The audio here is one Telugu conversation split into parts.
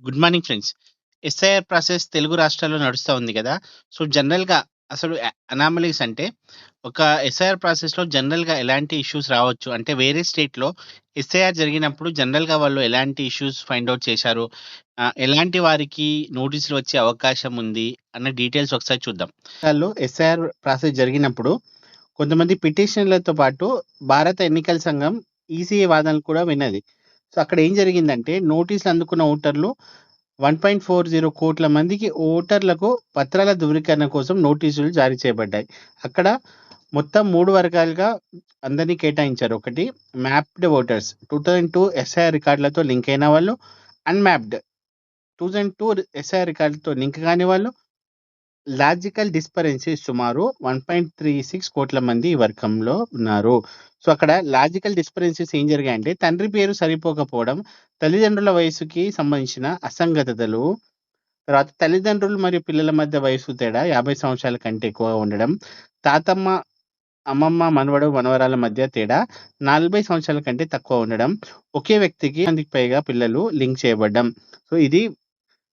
Good morning friends. SIR process Telugu రాష్ట్రాల్లో నడుస్తా ఉంది గదా! సో, జనరల్‌గా అసలు అనామలీస్ అంటే ఒక ఎస్ఐఆర్ ప్రాసెస్‌లో జనరల్‌గా ఎలాంటి ఇష్యూస్ రావచ్చు? అంటే వేరే స్టేట్‌లో ఎస్ఐఆర్ జరిగినప్పుడు జనరల్‌గా వాళ్ళు ఎలాంటి ఇష్యూస్ ఫైండ్ ఔట్ చేశారు? ఎలాంటి వారికి నోటీసులు వచ్చే అవకాశం ఉంది? అన్న డీటెయిల్స్ ఒకసారి చూద్దాం. వాళ్ళు ఎస్ఐఆర్ ప్రాసెస్ జరిగినప్పుడు కొంతమంది పిటిషనర్లతో పాటు భారత ఎన్నికల సంఘం ఈసీఐ వాదనలు కూడా విన్నది. సో, అక్కడ ఏం జరిగిందంటే నోటీసులు అందుకున్న ఓటర్లు 1.40 కోట్ల మందికి ఓటర్లకు పత్రాల ధృవీకరణ కోసం నోటీసులు జారీ చేయబడ్డాయి. అక్కడ మొత్తం 3 వర్గాలుగా అందరినీ కేటాయించారు. ఒకటి మ్యాప్డ్ ఓటర్స్ 2002 ఎస్ఐఆర్ రికార్డులతో లింక్ అయిన వాళ్ళు, అన్‌మ్యాప్డ్ 2002 ఎస్ఐఆర్ రికార్డులతో లింక్ కాని వాళ్ళు, లాజికల్ డిస్పరెన్సీ సుమారు 1.36 కోట్ల మంది ఈ వర్గంలో ఉన్నారు. సో, అక్కడ లాజికల్ డిస్పరెన్సీస్ ఏం జరిగాయంటే తండ్రి పేరు సరిపోకపోవడం, తల్లిదండ్రుల వయసుకి సంబంధించిన అసంగతతలు, తర్వాత తల్లిదండ్రులు మరియు పిల్లల మధ్య వయసు తేడా 50 సంవత్సరాల కంటే ఎక్కువగా ఉండడం, తాతమ్మ, అమ్మమ్మ, మనవడు, మనవరాల మధ్య తేడా 40 సంవత్సరాల కంటే తక్కువ ఉండడం, ఒకే వ్యక్తికి మందికి పైగా పిల్లలు లింక్ చేయబడ్డం. సో, ఇది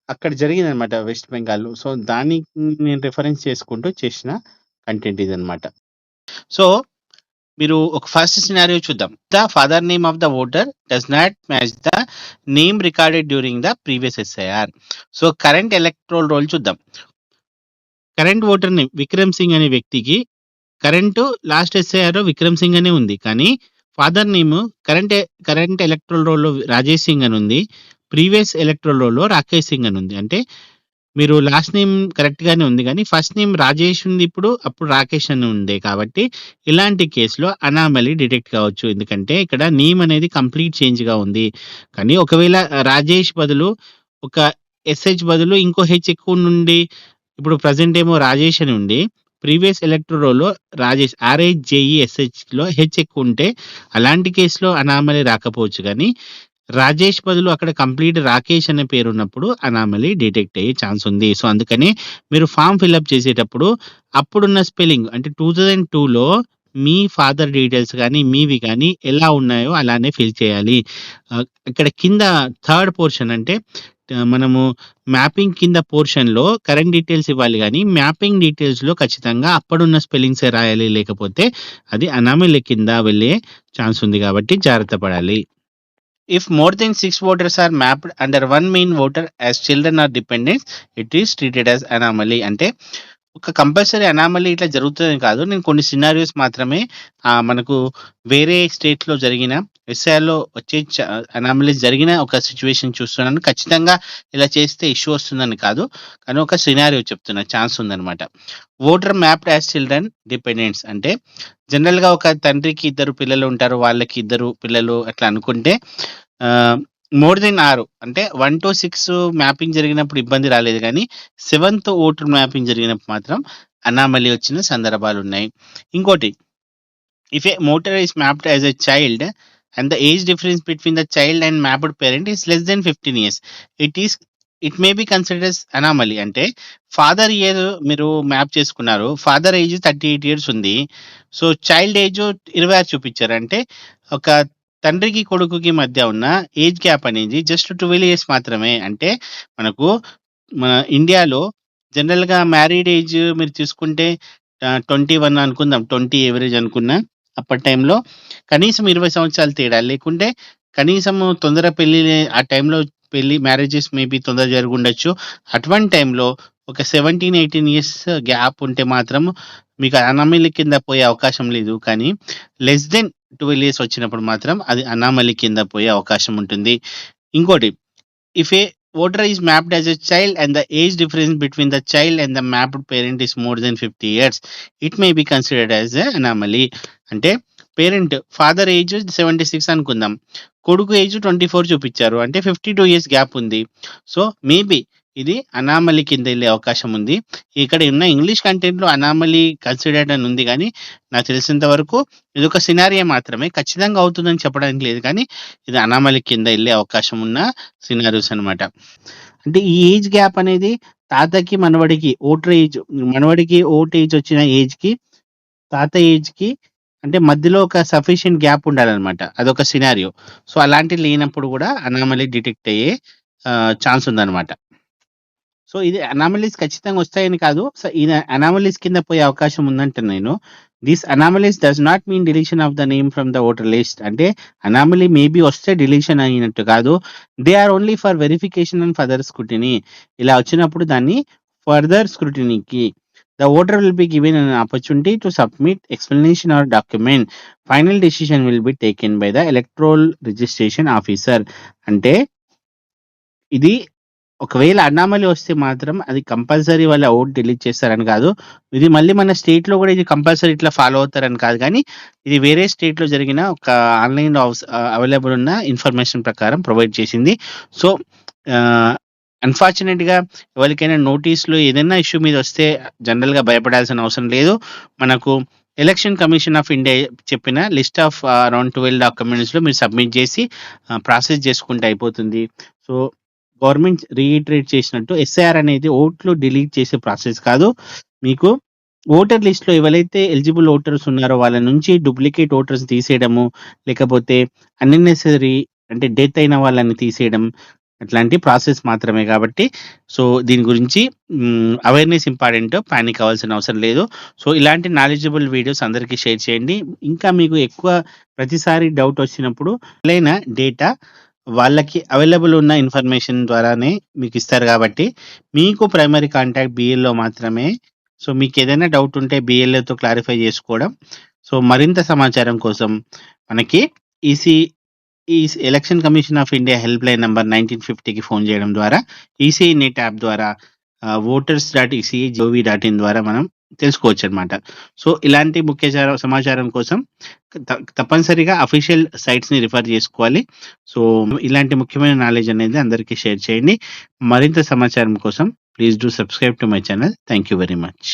అక్కడ జరిగిందనమాట వెస్ట్ బెంగాల్‌లో. సో, దాన్ని నేను రిఫరెన్స్ చేసుకుంటూ చేసిన కంటెంట్ ఇదనమాట. సో, మీరు ఒక ఫస్ట్ సినారియో చూద్దాం. The father name of the voter does not match the name recorded during the previous SIR. So, current electoral roll చూద్దాం. Current voter name Vikram Singh అనే వ్యక్తికి లాస్ట్ ఎస్ఐఆర్‌లో విక్రమ్ సింగ్ అనే ఉంది. కానీ ఫాదర్ నేమ్ కరెంట్ ఎలక్టోరల్ రోల్‌లో రాజేష్ సింగ్ అని ఉంది. ప్రీవియస్ ఎలక్టోరల్ రోల్‌లో రాకేష్ సింగ్ అని ఉంది. అంటే మీరు లాస్ట్ నేమ్ కరెక్ట్‌గానే ఉంది గానీ, ఫస్ట్ నేమ్ రాజేష్ ఉంది ఇప్పుడు. అప్పుడు రాకేష్ అని ఉండే కాబట్టి, ఇలాంటి కేస్‌లో అనామలీ డిటెక్ట్ కావచ్చు. ఎందుకంటే, ఇక్కడ నేమ్ అనేది కంప్లీట్ చేంజ్‌గా ఉంది. కానీ ఒకవేళ రాజేష్ బదులు ఒక ఎస్‌హెచ్ బదులు ఇంకో హెచ్ ఎక్కువుండి, ఇప్పుడు ప్రెజెంట్ ఏమో రాజేష్ అని ఉండి, ప్రీవియస్ ఎలక్టోరల్ రోల్‌లో రాజేష్ ఆర్‌హెచ్‌జేఈఎస్‌హెచ్‌లో హెచ్ ఎక్కువుంటే, అలాంటి కేస్‌లో అనామలీ రాకపోవచ్చు గానీ, రాజేష్ బదులు అక్కడ కంప్లీట్ రాకేష్ అనే పేరున్నప్పుడు అనామలీ డిటెక్ట్ అయ్యే ఛాన్స్ ఉంది. సో, అందుకని మీరు ఫార్మ్ ఫిలప్ చేసేటప్పుడు అప్పుడున్న స్పెల్లింగ్ అంటే 2002లో మీ ఫాదర్ డీటెయిల్స్ గానీ, మీవి గానీ ఎలా ఉన్నాయో అలానే ఫిల్ చేయాలి. ఇక్కడ కింద థర్డ్ పోర్షన్ అంటే మనము మ్యాపింగ్ కింద పోర్షన్‌లో కరెంట్ డీటెయిల్స్ ఇవ్వాలి గానీ, మ్యాపింగ్ డీటెయిల్స్‌లో ఖచ్చితంగా అప్పుడున్న స్పెల్లింగ్సే రాయాలి. లేకపోతే అది అనామలీ కింద వెళ్ళే ఛాన్స్ ఉంది కాబట్టి జాగ్రత్త పడాలి. If more than 6 voters are mapped under one main voter as children or dependents, it is treated as anomaly. అంటే ఒక కంపల్సరీ అనామలీ ఇట్లా జరుగుతుందని కాదు. నేను కొన్ని సినారియోస్ మాత్రమే మనకు వేరే స్టేట్‌లో జరిగిన ఎస్ఐఆర్‌లో వచ్చే అనామలీస్ జరిగిన ఒక సిట్యుయేషన్ చూస్తున్నాను. ఖచ్చితంగా ఇలా చేస్తే ఇష్యూ వస్తుందని కాదు. కానీ ఒక సినారియో చెప్తున్నా. ఛాన్స్ ఉందనమాట. Voter mapped as children dependents అంటే జనరల్‌గా ఒక తండ్రికి ఇద్దరు పిల్లలు ఉంటారు. వాళ్ళకి ఇద్దరు పిల్లలు అట్లా అనుకుంటే మోర్ దెన్ 6 అంటే 1-6 మ్యాపింగ్ జరిగినప్పుడు ఇబ్బంది రాలేదు గానీ, 7థ్ ఓటర్ మ్యాపింగ్ జరిగినప్పుడు మాత్రం అనామలీ వచ్చిన సందర్భాలున్నాయి. ఇంకోటి if a voter is mapped as a child and the age difference between the child and mapped parent is less than 15 years. It may be considered as anomaly. అంటే ఫాదర్ ఇయర్ మీరు మ్యాప్ చేసుకున్నారు. ఫాదర్ ఏజ్ 38 ఇయర్స్ ఉంది. సో, చైల్డ్ ఏజ్ 26 చూపిచ్చారు. అంటే ఒక తండ్రికి, కొడుకుకి మధ్య ఉన్న ఏజ్ గ్యాప్ అనేది జస్ట్ 12 ఇయర్స్ మాత్రమే. అంటే మనకు మన ఇండియాలో జనరల్‌గా మ్యారీడ్ ఏజ్ మీరు తీసుకుంటే 21 అనుకుందాం. 20 ఎవరేజ్ అనుకున్నా. అప్పటి టైంలో కనీసం 20 సంవత్సరాలు తేడా. లేకుంటే కనీసం తొందర పెళ్లి ఆ టైంలో మ్యారేజెస్ మేబీ తొందరగా జరుగుండొచ్చు. అటువంటి టైంలో ఒక 17, 18 ఇయర్స్ గ్యాప్ ఉంటే మాత్రం మీకు అనామలీ కింద పోయే అవకాశం లేదు. కానీ లెస్ దెన్ 12 ఇయర్స్ వచ్చినప్పుడు మాత్రం అది అనామలీ కింద పోయే అవకాశం ఉంటుంది. ఇంకోటి if a voter is mapped as a child and the age difference between the child and the mapped parent is more than 50 years, it may be considered as a anomaly. అంటే ఫాదర్ ఏజ్ 76 అనుకుందాం. కొడుకు ఏజ్ 24 చూపిచ్చారు. అంటే 52 ఇయర్స్ గ్యాప్ ఉంది. సో, మేబీ ఇది అనామలీ కింద ఎళ్ళే అవకాశం ఉంది. ఇక్కడ ఉన్న ఇంగ్లీష్ కంటెంట్‌లో అనామలీ కన్సిడర్డ్ అని ఉంది గానీ, నాకు తెలిసినంత వరకు ఇదొక సినారియో మాత్రమే. ఖచ్చితంగా అవుతుందని చెప్పడానికి లేదు కానీ, ఇది అనామలీ కింద ఎళ్ళే అవకాశం ఉన్న సినారియోస్ అనమాట. అంటే ఈ ఏజ్ గ్యాప్ అనేది తాతకి, మనవడికి మనవడికి ఓట్ ఏజ్ వచ్చిన ఏజ్‌కి, తాత ఏజ్‌కి అంటే మధ్యలో ఒక సఫిషియెంట్ గ్యాప్ ఉండాలనమాట. అదొక సినారియో. సో, అలాంటిది లేనప్పుడు గూడా అనామలీ డిటెక్ట్ అయ్యే ఛాన్స్ ఉందన్నమాట. సో, ఇది అనామలీస్ ఖచ్చితంగా వస్తాయని కాదు. సో, ఇది అనామలీస్ కింద పోయే అవకాశం ఉందంటున్నా నేను. This anomalies does not mean deletion of the name from the voter list. అంటే అనామలీ మేబీ వస్తే డిలీషన్ అయినట్టు కాదు. They are only for verification and further scrutiny. ఇలా వచ్చినప్పుడు దాన్ని ఫర్దర్ స్క్రూటినీకి the voter will be given an opportunity to submit explanation or document. Final decision will be taken by the electoral registration officer. అంటే ఇది ఒకవేళ అనామలీ వస్తే మాత్రం అది కంపల్సరీ వాళ్ళ ఓట్ డిలీట్ చేస్తారని కాదు. ఇది మళ్ళీ మన స్టేట్‌లో గూడా ఇది కంపల్సరీ ఇట్లా ఫాలో అవుతారని కాదు గానీ, ఇది వేరే స్టేట్‌లో జరిగిన ఒక ఆన్‌లైన్‌లో అవైలబుల్ ఉన్న ఇన్ఫర్మేషన్ ప్రకారం ప్రొవైడ్ చేసింది. సో, అన్‌ఫార్చునేట్‌గా ఎవరికైనా నోటీస్‌లు ఏదైనా ఇష్యూ మీద వస్తే జనరల్‌గా భయపడాల్సిన అవసరం లేదు. మనకు ఎలక్షన్ కమిషన్ ఆఫ్ ఇండియా చెప్పిన లిస్ట్ ఆఫ్ అరౌండ్ 12 డాక్యుమెంట్స్‌లో మీరు సబ్మిట్ చేసి ప్రాసెస్ చేసుకుంటే అయిపోతుంది. సో, గవర్నమెంట్ రీఇటరేట్ చేసినట్టు ఎస్ఐఆర్ అనేది ఓట్లు డిలీట్ చేసే ప్రాసెస్ కాదు. మీకు ఓటర్ లిస్ట్‌లో ఎవరైతే ఎలిజిబుల్ ఓటర్స్ ఉన్నారో వాళ్ళ నుంచి డూప్లికేట్ ఓటర్స్ తీసేయడము, లేకపోతే అన్నెసెసరీ అంటే డెత్ అయిన వాళ్ళని తీసేయడం అట్లాంటి ప్రాసెస్ మాత్రమే కాబట్టి సో, దీని గురించి అవేర్‌నెస్ ఇంపార్టెంట్. పానిక్ అవ్వాల్సిన అవసరం లేదు. సో, ఇలాంటి నాలెడ్జబుల్ వీడియోస్ అందరికీ షేర్ చేయండి. ఇంకా మీకు ఎక్కువ ప్రతిసారి డౌట్ వచ్చినప్పుడు అసలైన డేటా వాళ్ళకి అవైలబుల్ ఉన్న ఇన్ఫర్మేషన్ ద్వారానే మీకు ఇస్తారు కాబట్టి, మీకు ప్రైమరీ కాంటాక్ట్ బీఎల్‌ఓ మాత్రమే. సో, మీకేదైనా డౌట్ ఉంటే బీఎల్‌ఓతో క్లారిఫై చేసుకోవడం. సో, మరింత సమాచారం కోసం మనకి ఈసీ ఈ election commission of India help line number 1950కి ఫోన్ చేయడం ద్వారా, ఈసీఐ నెట్ యాప్ ద్వారా voters.eci.gov.in ద్వారా మనం తెలుసుకోవచ్చనమాట. సో, ఇలాంటి ముఖ్య సమాచారం కోసం తప్పనిసరిగా అఫీషియల్ సైట్స్‌ని రిఫర్ చేసుకోవాలి. సో, ఇలాంటి ముఖ్యమైన నాలెడ్జ్ అనేది అందరికీ షేర్ చేయండి. మరింత సమాచారం కోసం please do subscribe to my channel. Thank you very much.